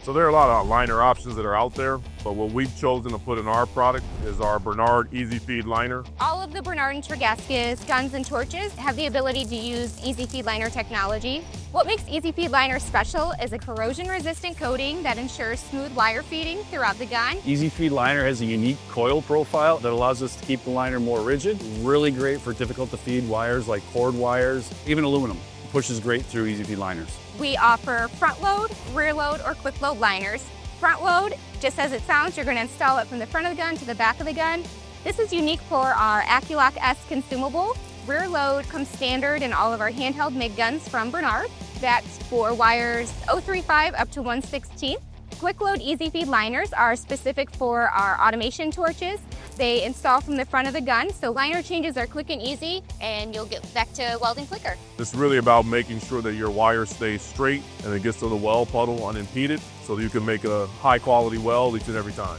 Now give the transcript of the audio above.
So there are a lot of liner options that are out there, but what we've chosen to put in our product is our Bernard Easy Feed liner. All of the Bernard and Tregaskis guns and torches have the ability to use Easy Feed liner technology. What makes Easy Feed liner special is a corrosion-resistant coating that ensures smooth wire feeding throughout the gun. Easy Feed liner has a unique coil profile that allows us to keep the liner more rigid. Really great for difficult to feed wires like cord wires, even aluminum. It pushes great through Easy Feed liners. We offer front load, rear load, or quick load liners. Front load, just as it sounds, you're going to install it from the front of the gun to the back of the gun. This is unique for our AccuLock S consumable. Rear load comes standard in all of our handheld MIG guns from Bernard. That's for wires 035 up to 1/16. Quick load Easy Feed liners are specific for our automation torches. They install from the front of the gun, so liner changes are quick and easy, and you'll get back to welding quicker. It's really about making sure that your wire stays straight and it gets to the weld puddle unimpeded so that you can make a high quality weld each and every time.